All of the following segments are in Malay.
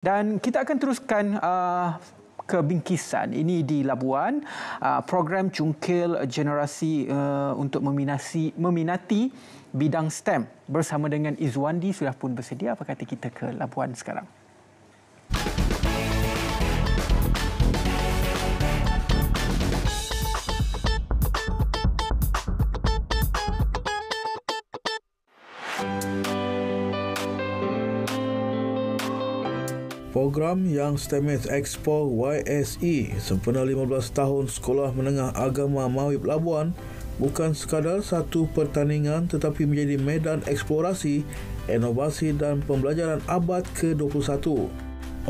Dan kita akan teruskan ke bingkisan ini di Labuan, program cungkil generasi untuk meminati bidang STEM bersama dengan Izwandi sudah pun bersedia. Apa kata kita ke Labuan sekarang? Program Young STEMers Expo YSE sempena 15 tahun Sekolah Menengah Agama Mawib Labuan bukan sekadar satu pertandingan tetapi menjadi medan eksplorasi, inovasi dan pembelajaran abad ke-21.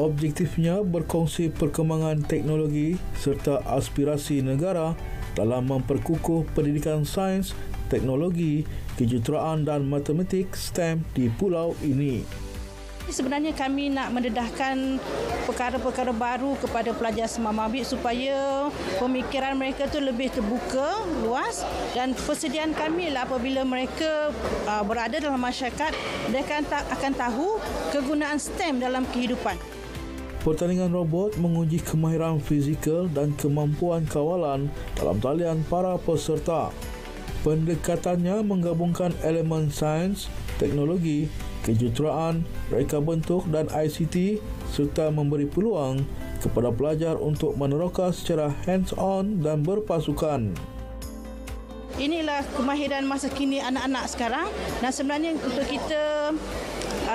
Objektifnya berkongsi perkembangan teknologi serta aspirasi negara dalam memperkukuh pendidikan sains, teknologi, kejuruteraan dan matematik STEM di pulau ini. Sebenarnya kami nak mendedahkan perkara-perkara baru kepada pelajar semua mawib supaya pemikiran mereka tu lebih terbuka, luas, dan persediaan kami lah apabila mereka berada dalam masyarakat, mereka akan tahu kegunaan STEM dalam kehidupan. Pertandingan robot menguji kemahiran fizikal dan kemampuan kawalan dalam talian para peserta. Pendekatannya menggabungkan elemen sains, teknologi, kejuruteraan, reka bentuk dan ICT serta memberi peluang kepada pelajar untuk meneroka secara hands-on dan berpasukan. Inilah kemahiran masa kini anak-anak sekarang, dan sebenarnya untuk kita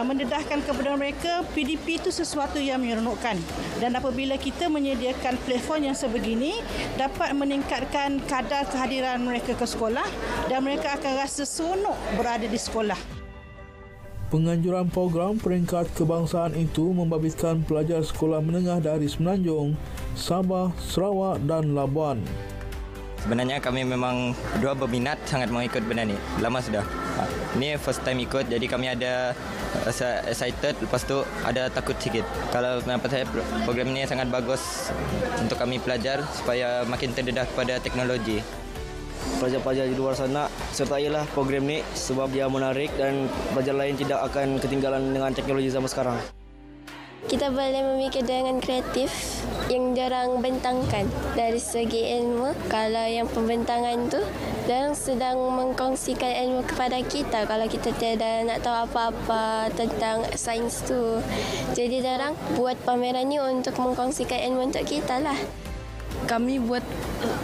mendedahkan kepada mereka, PDP itu sesuatu yang menyeronokkan, dan apabila kita menyediakan platform yang sebegini dapat meningkatkan kadar kehadiran mereka ke sekolah dan mereka akan rasa seronok berada di sekolah. Penganjuran program peringkat kebangsaan itu membabitkan pelajar sekolah menengah dari Semenanjung, Sabah, Sarawak dan Labuan. Sebenarnya kami memang berdua berminat sangat mau ikut benda ni. Lama sudah. Ini first time ikut, jadi kami ada excited, lepas tu ada takut sikit. Kalau pendapat saya program ini sangat bagus untuk kami pelajar supaya makin terdedah kepada teknologi. Pelajar-pelajar di luar sana sertailah program ini sebab dia menarik dan pelajar lain tidak akan ketinggalan dengan teknologi zaman sekarang. Kita boleh memikir dengan kreatif yang diorang bentangkan dari segi ilmu. Kalau yang pembentangan tu, diorang sedang mengkongsikan ilmu kepada kita kalau kita tiada nak tahu apa-apa tentang sains tu. Jadi diorang buat pameran ni untuk mengkongsikan ilmu untuk kita lah. Kami buat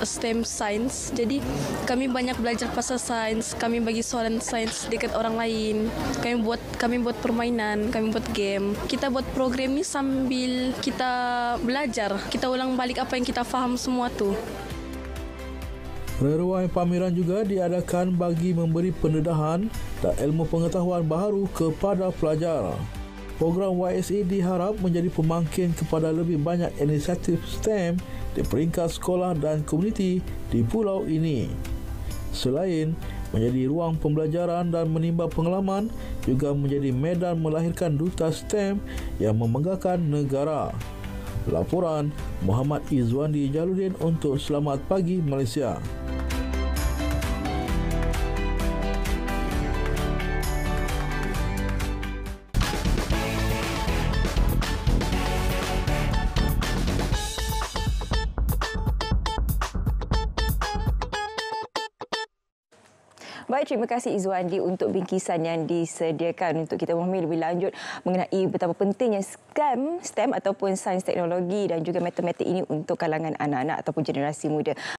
STEM Science, jadi kami banyak belajar pasal sains. Kami bagi soalan sains dekat orang lain. Kami buat permainan, kami buat game. Kita buat program ni sambil kita belajar. Kita ulang balik apa yang kita faham semua tu. Reruai pameran juga diadakan bagi memberi pendedahan dan ilmu pengetahuan baharu kepada pelajar. Program YSE diharap menjadi pemangkin kepada lebih banyak inisiatif STEM di peringkat sekolah dan komuniti di pulau ini. Selain menjadi ruang pembelajaran dan menimba pengalaman, juga menjadi medan melahirkan duta STEM yang membanggakan negara. Laporan Muhammad Izwandi Jaludin untuk Selamat Pagi Malaysia. Baik, terima kasih Izwandi untuk bingkisan yang disediakan untuk kita memahami lebih lanjut mengenai betapa pentingnya STEM ataupun sains teknologi dan juga matematik ini untuk kalangan anak-anak ataupun generasi muda.